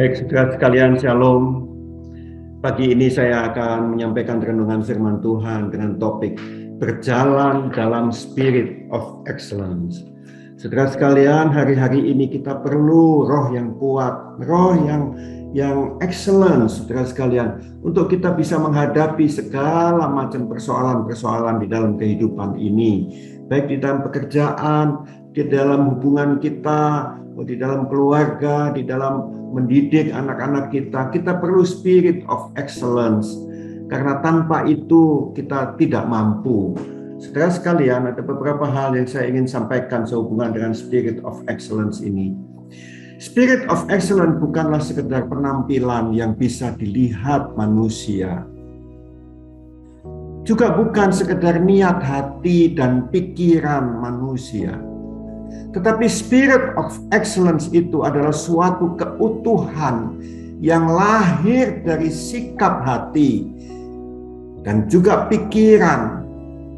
Baik, saudara sekalian, shalom. Pagi ini saya akan menyampaikan renungan firman Tuhan dengan topik berjalan dalam spirit of excellence. Saudara sekalian, hari-hari ini kita perlu roh yang kuat, roh yang excellence, saudara sekalian, untuk kita bisa menghadapi segala macam persoalan-persoalan di dalam kehidupan ini, baik di dalam pekerjaan, di dalam hubungan kita, di dalam keluarga, di dalam mendidik anak-anak kita. Kita perlu spirit of excellence, karena tanpa itu kita tidak mampu. Saudara sekalian, ada beberapa hal yang saya ingin sampaikan sehubungan dengan spirit of excellence ini. Spirit of excellence bukanlah sekedar penampilan yang bisa dilihat manusia, juga bukan sekedar niat hati dan pikiran manusia. Tetapi spirit of excellence itu adalah suatu keutuhan yang lahir dari sikap hati dan juga pikiran,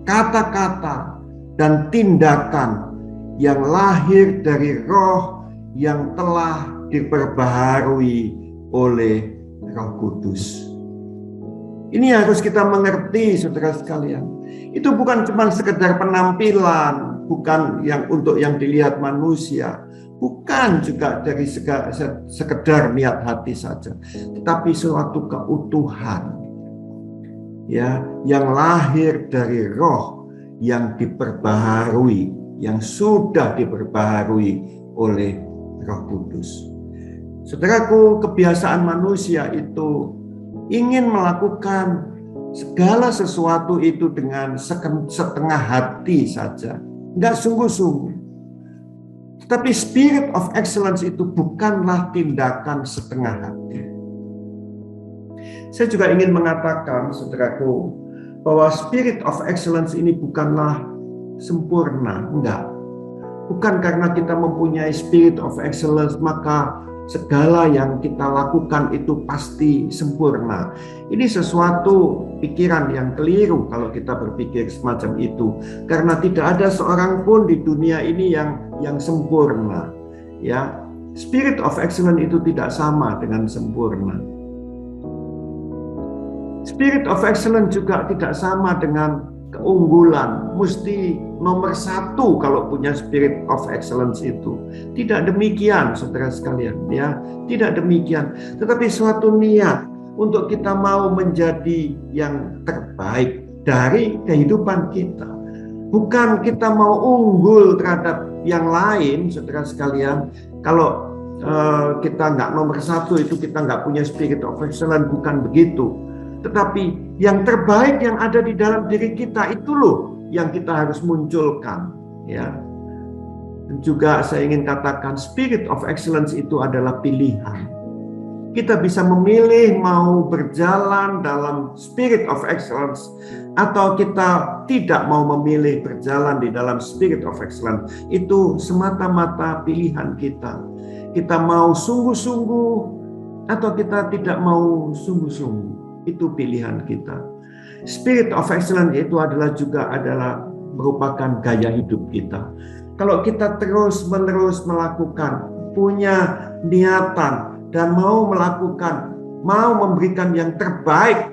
kata-kata, dan tindakan yang lahir dari roh yang telah diperbaharui oleh Roh Kudus. Ini harus kita mengerti, saudara sekalian. Itu bukan cuma sekedar penampilan, bukan yang untuk yang dilihat manusia, bukan juga dari sekedar niat hati saja, tetapi suatu keutuhan ya, yang lahir dari roh yang diperbaharui, yang sudah diperbaharui oleh Roh Kudus. Saudaraku, kebiasaan manusia itu ingin melakukan segala sesuatu itu dengan setengah hati saja, enggak sungguh-sungguh. Tetapi spirit of excellence itu bukanlah tindakan setengah hati. Saya juga ingin mengatakan, saudaraku, bahwa spirit of excellence ini bukanlah sempurna, enggak. Bukan karena kita mempunyai spirit of excellence maka segala yang kita lakukan itu pasti sempurna. Ini sesuatu pikiran yang keliru kalau kita berpikir semacam itu, karena tidak ada seorang pun di dunia ini yang sempurna. Ya, spirit of excellence itu tidak sama dengan sempurna. Spirit of excellence juga tidak sama dengan keunggulan, mesti nomor satu kalau punya spirit of excellence itu. Tidak demikian, saudara sekalian, ya, tidak demikian. Tetapi suatu niat untuk kita mau menjadi yang terbaik dari kehidupan kita. Bukan kita mau unggul terhadap yang lain, saudara sekalian. Kalau kita nggak nomor satu, itu kita nggak punya spirit of excellence, bukan begitu. Tetapi yang terbaik yang ada di dalam diri kita itu loh yang kita harus munculkan, ya. Dan juga saya ingin katakan spirit of excellence itu adalah pilihan. Kita bisa memilih mau berjalan dalam spirit of excellence atau kita tidak mau memilih berjalan di dalam spirit of excellence. Itu semata-mata pilihan kita. Kita mau sungguh-sungguh atau kita tidak mau sungguh-sungguh. Itu pilihan kita. Spirit of excellence itu adalah merupakan gaya hidup kita. Kalau kita terus-menerus melakukan, punya niatan dan mau memberikan yang terbaik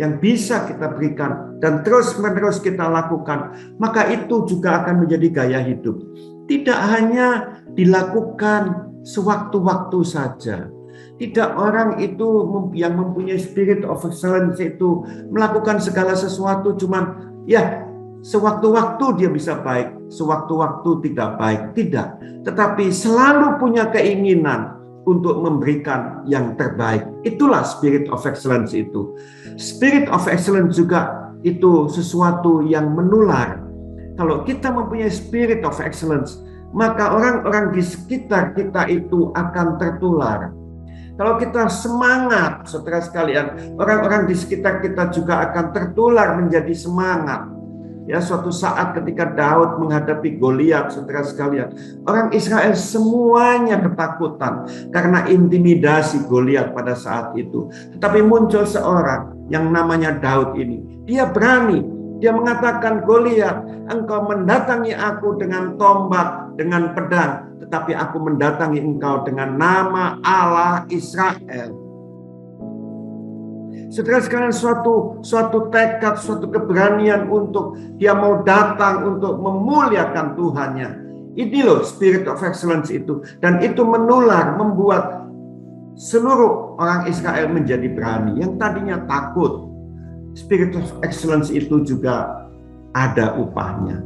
yang bisa kita berikan dan terus-menerus kita lakukan, maka itu juga akan menjadi gaya hidup. Tidak hanya dilakukan sewaktu-waktu saja. Tidak orang itu yang mempunyai spirit of excellence itu melakukan segala sesuatu cuman ya sewaktu-waktu dia bisa baik, sewaktu-waktu tidak baik. Tidak. Tetapi selalu punya keinginan untuk memberikan yang terbaik. Itulah spirit of excellence itu. Spirit of excellence juga itu sesuatu yang menular. Kalau kita mempunyai spirit of excellence, maka orang-orang di sekitar kita itu akan tertular. Kalau kita semangat, saudara sekalian, orang-orang di sekitar kita juga akan tertular menjadi semangat. Ya, suatu saat ketika Daud menghadapi Goliat, saudara sekalian, orang Israel semuanya ketakutan karena intimidasi Goliat pada saat itu. Tetapi muncul seorang yang namanya Daud ini. Dia berani, dia mengatakan, Goliat, engkau mendatangi aku dengan tombak, dengan pedang, tetapi aku mendatangi engkau dengan nama Allah Israel. Saudara sekalian, suatu tekad, suatu keberanian untuk dia mau datang untuk memuliakan Tuhannya. Ini loh spirit of excellence itu. Dan itu menular, membuat seluruh orang Israel menjadi berani. Yang tadinya takut. Spirit of excellence itu juga ada upahnya.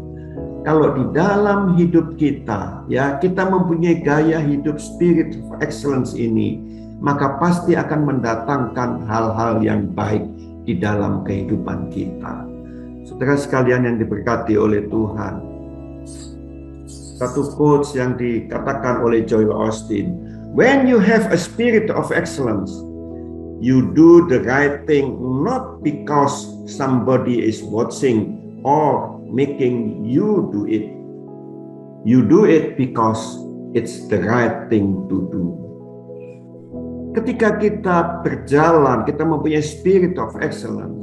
Kalau di dalam hidup kita, ya, kita mempunyai gaya hidup spirit of excellence ini, maka pasti akan mendatangkan hal-hal yang baik di dalam kehidupan kita. Saudara sekalian yang diberkati oleh Tuhan, satu quotes yang dikatakan oleh Joel Osteen, "When you have a spirit of excellence, you do the right thing not because somebody is watching or making you do it. You do it because it's the right thing to do." Ketika kita berjalan, kita mempunyai spirit of excellence,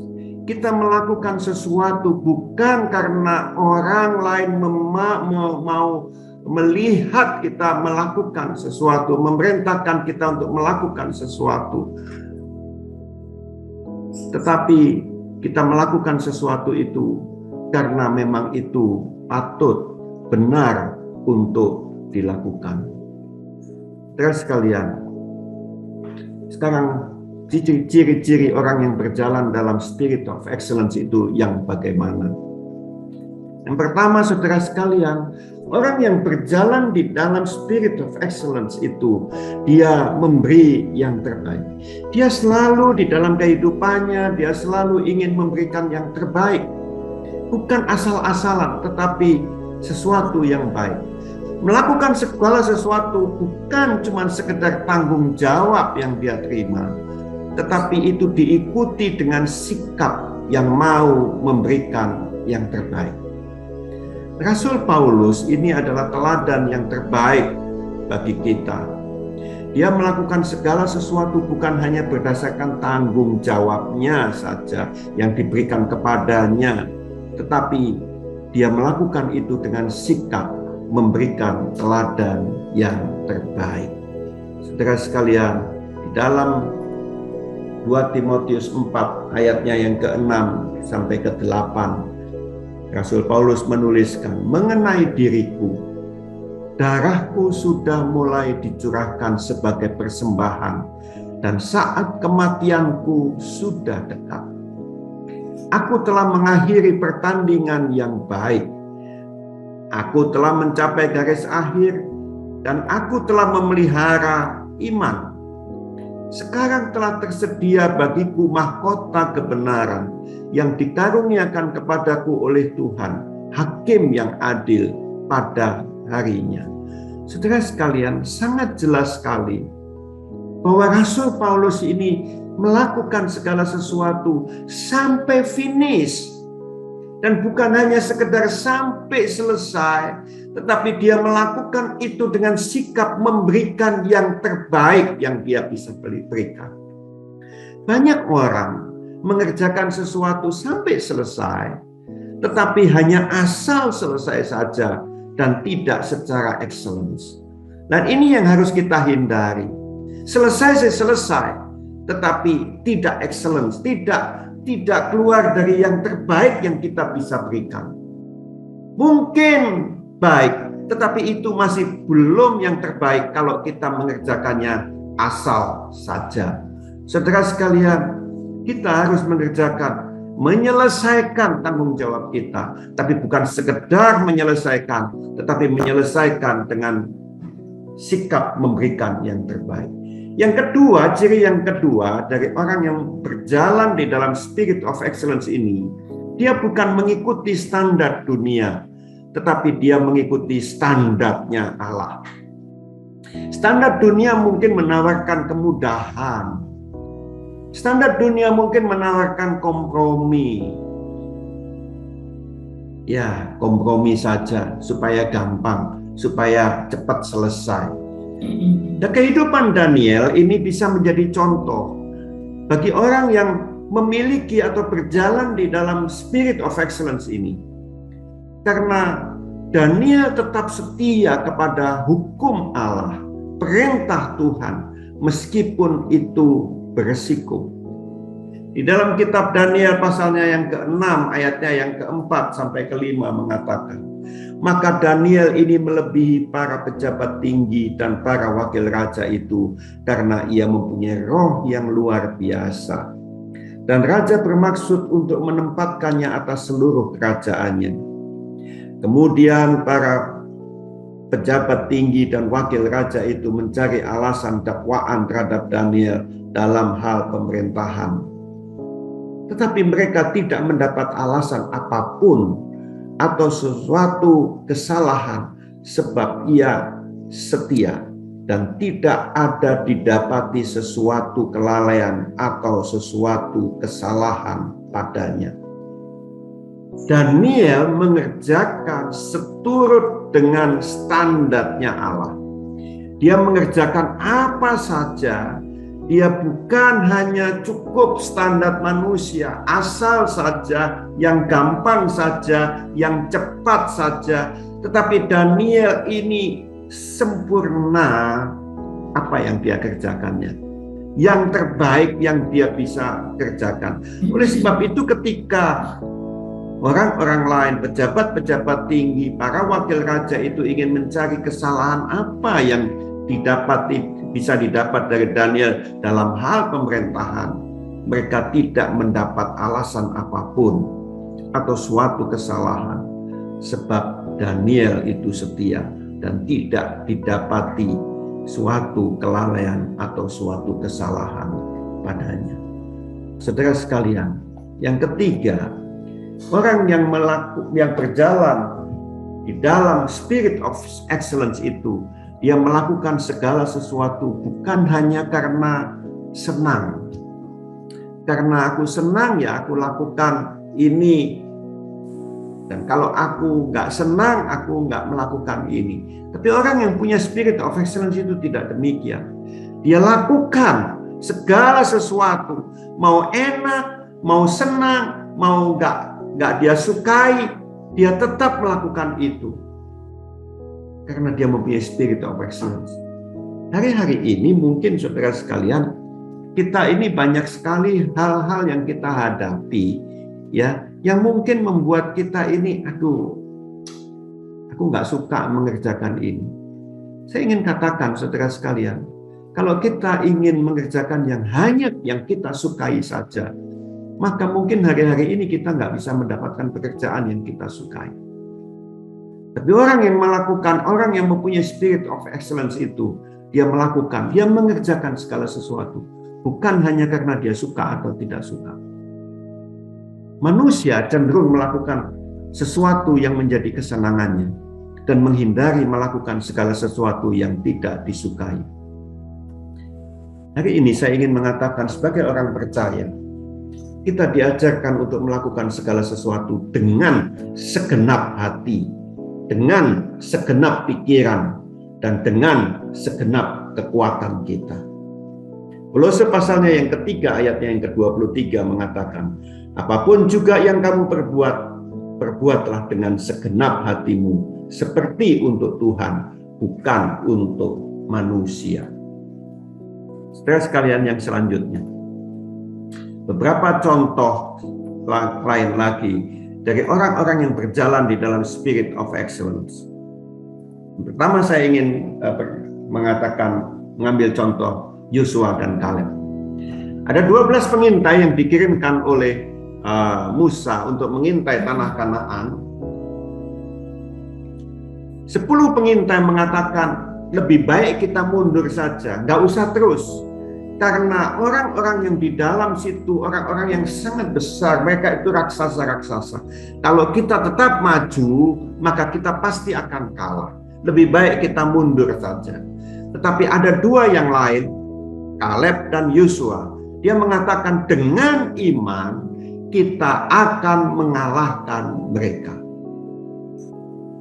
kita melakukan sesuatu bukan karena orang lain mau melihat kita melakukan sesuatu, memerintahkan kita untuk melakukan sesuatu, tetapi kita melakukan sesuatu itu karena memang itu patut, benar untuk dilakukan. Terus sekalian, sekarang ciri-ciri orang yang berjalan dalam spirit of excellence itu yang bagaimana? Yang pertama, saudara sekalian, orang yang berjalan di dalam spirit of excellence itu, dia memberi yang terbaik. Dia selalu di dalam kehidupannya, dia selalu ingin memberikan yang terbaik. Bukan asal-asalan, tetapi sesuatu yang baik. Melakukan segala sesuatu bukan cuma sekedar tanggung jawab yang dia terima, tetapi itu diikuti dengan sikap yang mau memberikan yang terbaik. Rasul Paulus ini adalah teladan yang terbaik bagi kita. Dia melakukan segala sesuatu bukan hanya berdasarkan tanggung jawabnya saja yang diberikan kepadanya, tetapi dia melakukan itu dengan sikap memberikan teladan yang terbaik. Saudara sekalian, di dalam 2 Timotius 4 ayatnya yang ke-6 sampai ke-8, Rasul Paulus menuliskan, "Mengenai diriku, darahku sudah mulai dicurahkan sebagai persembahan, dan saat kematianku sudah dekat. Aku telah mengakhiri pertandingan yang baik. Aku telah mencapai garis akhir, dan aku telah memelihara iman. Sekarang telah tersedia bagiku mahkota kebenaran yang dikaruniakan kepadaku oleh Tuhan, Hakim yang adil pada harinya." Saudara sekalian, sangat jelas sekali bahwa Rasul Paulus ini melakukan segala sesuatu sampai finish. Dan bukan hanya sekedar sampai selesai, tetapi dia melakukan itu dengan sikap memberikan yang terbaik yang dia bisa berikan. Banyak orang mengerjakan sesuatu sampai selesai, tetapi hanya asal selesai saja dan tidak secara excellence. Dan ini yang harus kita hindari. Selesai, tetapi tidak excellence, tidak keluar dari yang terbaik yang kita bisa berikan. Mungkin baik, tetapi itu masih belum yang terbaik kalau kita mengerjakannya asal saja. Saudara sekalian, kita harus menyelesaikan tanggung jawab kita, tapi bukan sekedar menyelesaikan, tetapi menyelesaikan dengan sikap memberikan yang terbaik. Yang kedua, ciri yang kedua dari orang yang berjalan di dalam spirit of excellence ini, dia bukan mengikuti standar dunia, tetapi dia mengikuti standarnya Allah. Standar dunia mungkin menawarkan kemudahan. Standar dunia mungkin menawarkan kompromi. Ya, kompromi saja supaya gampang, supaya cepat selesai. Dan kehidupan Daniel ini bisa menjadi contoh bagi orang yang memiliki atau berjalan di dalam spirit of excellence ini. Karena Daniel tetap setia kepada hukum Allah, perintah Tuhan, meskipun itu beresiko. Di dalam kitab Daniel pasalnya yang ke-6 ayatnya yang ke-4 sampai ke-5 mengatakan, maka Daniel ini melebihi para pejabat tinggi dan para wakil raja itu karena ia mempunyai roh yang luar biasa. Dan raja bermaksud untuk menempatkannya atas seluruh kerajaannya. Kemudian para pejabat tinggi dan wakil raja itu mencari alasan dakwaan terhadap Daniel dalam hal pemerintahan. Tetapi mereka tidak mendapat alasan apapun atau sesuatu kesalahan sebab ia setia dan tidak ada didapati sesuatu kelalaian atau sesuatu kesalahan padanya. Daniel mengerjakan seturut dengan standarnya Allah. Dia mengerjakan apa saja. Dia bukan hanya cukup standar manusia, asal saja, yang gampang saja, yang cepat saja. Tetapi Daniel ini sempurna apa yang dia kerjakannya. Yang terbaik yang dia bisa kerjakan. Oleh sebab itu ketika orang-orang lain, pejabat-pejabat tinggi, para wakil raja itu ingin mencari kesalahan apa yang bisa didapat dari Daniel dalam hal pemerintahan, mereka tidak mendapat alasan apapun atau suatu kesalahan sebab Daniel itu setia dan tidak didapati suatu kelalaian atau suatu kesalahan padanya. Saudara sekalian, yang ketiga, orang yang berjalan di dalam spirit of excellence itu, dia melakukan segala sesuatu bukan hanya karena senang. Karena aku senang ya aku lakukan ini. Dan kalau aku nggak senang, aku nggak melakukan ini. Tapi orang yang punya spirit of excellence itu tidak demikian. Dia lakukan segala sesuatu, mau enak, mau senang, mau nggak dia sukai, dia tetap melakukan itu. Karena dia mempunyai spirit of excellence. Hari-hari ini mungkin saudara sekalian, kita ini banyak sekali hal-hal yang kita hadapi, ya, yang mungkin membuat kita ini, aku nggak suka mengerjakan ini. Saya ingin katakan saudara sekalian, kalau kita ingin mengerjakan yang hanya yang kita sukai saja, maka mungkin hari-hari ini kita nggak bisa mendapatkan pekerjaan yang kita sukai. Tapi orang yang mempunyai spirit of excellence itu, dia mengerjakan segala sesuatu. Bukan hanya karena dia suka atau tidak suka. Manusia cenderung melakukan sesuatu yang menjadi kesenangannya dan menghindari melakukan segala sesuatu yang tidak disukai. Hari ini saya ingin mengatakan sebagai orang percaya, kita diajarkan untuk melakukan segala sesuatu dengan segenap hati, dengan segenap pikiran, dan dengan segenap kekuatan kita. Kolose pasalnya yang ketiga ayatnya yang ke-23 mengatakan, apapun juga yang kamu perbuat, perbuatlah dengan segenap hatimu, seperti untuk Tuhan, bukan untuk manusia. Saudara sekalian yang selanjutnya, beberapa contoh lain lagi dari orang-orang yang berjalan di dalam spirit of excellence. Pertama saya ingin mengambil contoh Yosua dan Kaleb. Ada 12 pengintai yang dikirimkan oleh Musa untuk mengintai tanah Kanaan. 10 pengintai mengatakan lebih baik kita mundur saja, nggak usah terus. Karena orang-orang yang di dalam situ, orang-orang yang sangat besar, mereka itu raksasa-raksasa. Kalau kita tetap maju, maka kita pasti akan kalah. Lebih baik kita mundur saja. Tetapi ada 2 yang lain, Kaleb dan Yosua. Dia mengatakan dengan iman kita akan mengalahkan mereka.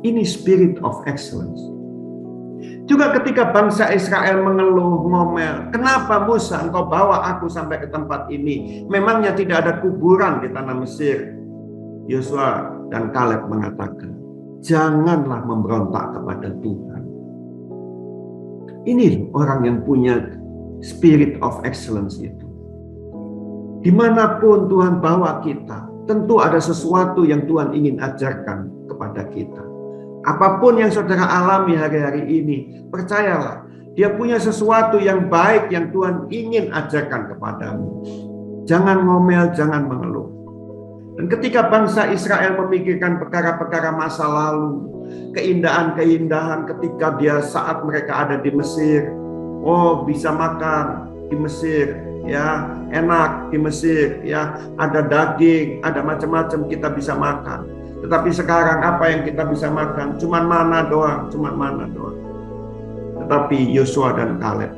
Ini spirit of excellence. Juga ketika bangsa Israel mengeluh, ngomel, kenapa Musa engkau bawa aku sampai ke tempat ini? Memangnya tidak ada kuburan di tanah Mesir? Yosua dan Kaleb mengatakan, Janganlah memberontak kepada Tuhan. Ini orang yang punya spirit of excellence itu. Dimanapun Tuhan bawa kita, tentu ada sesuatu yang Tuhan ingin ajarkan kepada kita. Apapun yang saudara alami hari-hari ini, percayalah, dia punya sesuatu yang baik yang Tuhan ingin ajarkan kepadamu. Jangan ngomel, jangan mengeluh. Dan ketika bangsa Israel memikirkan perkara-perkara masa lalu, keindahan-keindahan ketika dia saat mereka ada di Mesir, oh bisa makan di Mesir, ya enak di Mesir, ya ada daging, ada macam-macam kita bisa makan. Tetapi sekarang apa yang kita bisa makan? Cuman mana doang. Tetapi Yosua dan Kaleb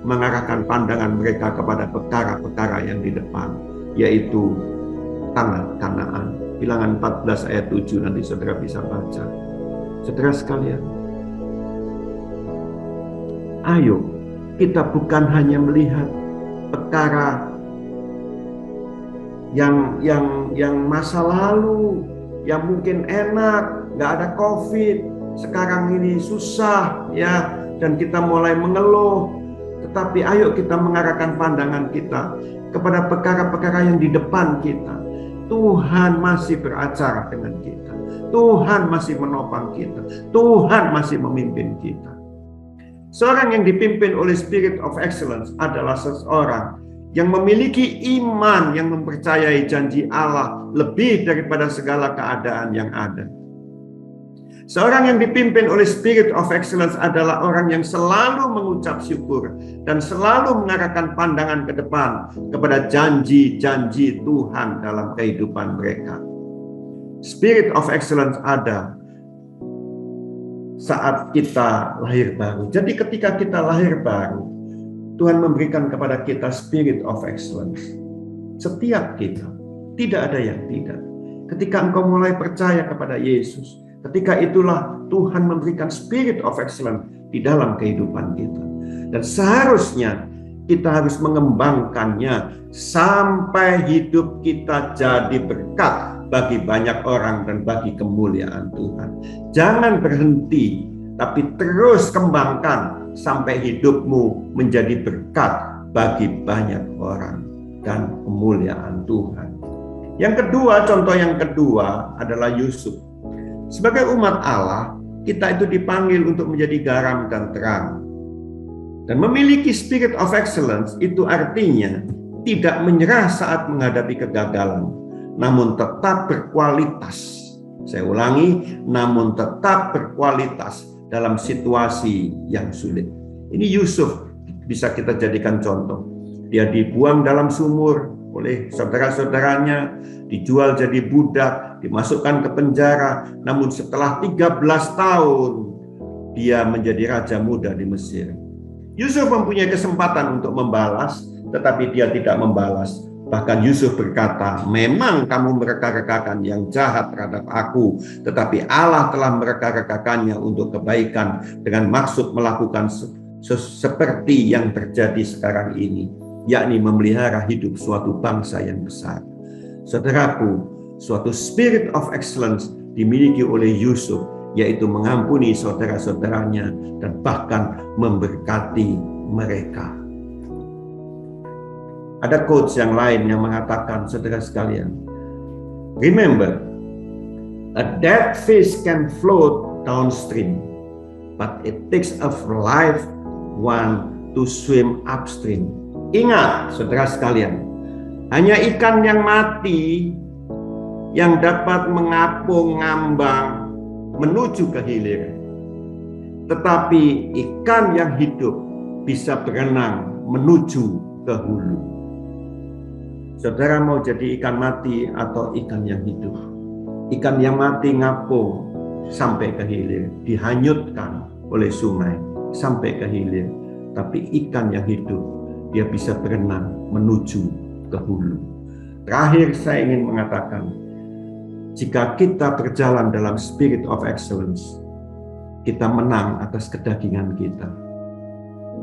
mengarahkan pandangan mereka kepada perkara-perkara yang di depan, yaitu tanah Kanaan. Bilangan 14 ayat 7 nanti saudara bisa baca. Saudara sekalian, ayo kita bukan hanya melihat perkara yang masa lalu, yang mungkin enak, nggak ada COVID, sekarang ini susah, ya, dan kita mulai mengeluh. Tetapi ayo kita mengarahkan pandangan kita kepada perkara-perkara yang di depan kita. Tuhan masih beracara dengan kita. Tuhan masih menopang kita. Tuhan masih memimpin kita. Seorang yang dipimpin oleh Spirit of Excellence adalah seseorang yang memiliki iman yang mempercayai janji Allah lebih daripada segala keadaan yang ada. Seorang yang dipimpin oleh Spirit of Excellence adalah orang yang selalu mengucap syukur dan selalu mengarahkan pandangan ke depan kepada janji-janji Tuhan dalam kehidupan mereka. Spirit of Excellence ada saat kita lahir baru. Jadi ketika kita lahir baru, Tuhan memberikan kepada kita Spirit of Excellence. Setiap kita, tidak ada yang tidak. Ketika engkau mulai percaya kepada Yesus, ketika itulah Tuhan memberikan Spirit of Excellence di dalam kehidupan kita. Dan seharusnya kita harus mengembangkannya sampai hidup kita jadi berkat bagi banyak orang dan bagi kemuliaan Tuhan. Jangan berhenti, tapi terus kembangkan sampai hidupmu menjadi berkat bagi banyak orang dan kemuliaan Tuhan. Yang kedua, contoh yang kedua adalah Yusuf. Sebagai umat Allah, kita itu dipanggil untuk menjadi garam dan terang. Dan memiliki Spirit of Excellence itu artinya tidak menyerah saat menghadapi kegagalan, namun tetap berkualitas. Saya ulangi, namun tetap berkualitas dalam situasi yang sulit. Ini Yusuf bisa kita jadikan contoh. Dia dibuang dalam sumur oleh saudara-saudaranya, dijual jadi budak, dimasukkan ke penjara. Namun setelah 13 tahun, dia menjadi raja muda di Mesir. Yusuf mempunyai kesempatan untuk membalas, tetapi dia tidak membalas. Bahkan Yusuf berkata, memang kamu mereka-rekakan yang jahat terhadap aku, tetapi Allah telah mereka-rekakannya untuk kebaikan dengan maksud melakukan seperti yang terjadi sekarang ini, yakni memelihara hidup suatu bangsa yang besar. Saudaraku, suatu Spirit of Excellence dimiliki oleh Yusuf, yaitu mengampuni saudara-saudaranya dan bahkan memberkati mereka. Ada quotes yang lain yang mengatakan, saudara sekalian, remember, a dead fish can float downstream, but it takes a live one to swim upstream. Ingat, saudara sekalian, hanya ikan yang mati yang dapat mengapung ngambang menuju ke hilir. Tetapi ikan yang hidup bisa berenang menuju ke hulu. Saudara mau jadi ikan mati atau ikan yang hidup? Ikan yang mati ngapung sampai ke hilir, dihanyutkan oleh sungai sampai ke hilir. Tapi ikan yang hidup, dia bisa berenang menuju ke hulu. Terakhir saya ingin mengatakan, jika kita berjalan dalam Spirit of Excellence, kita menang atas kedagingan kita.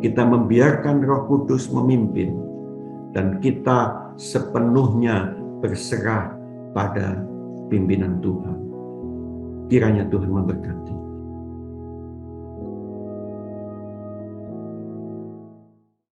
Kita membiarkan Roh Kudus memimpin, dan kita sepenuhnya berserah pada pimpinan Tuhan. Kiranya Tuhan memberkati.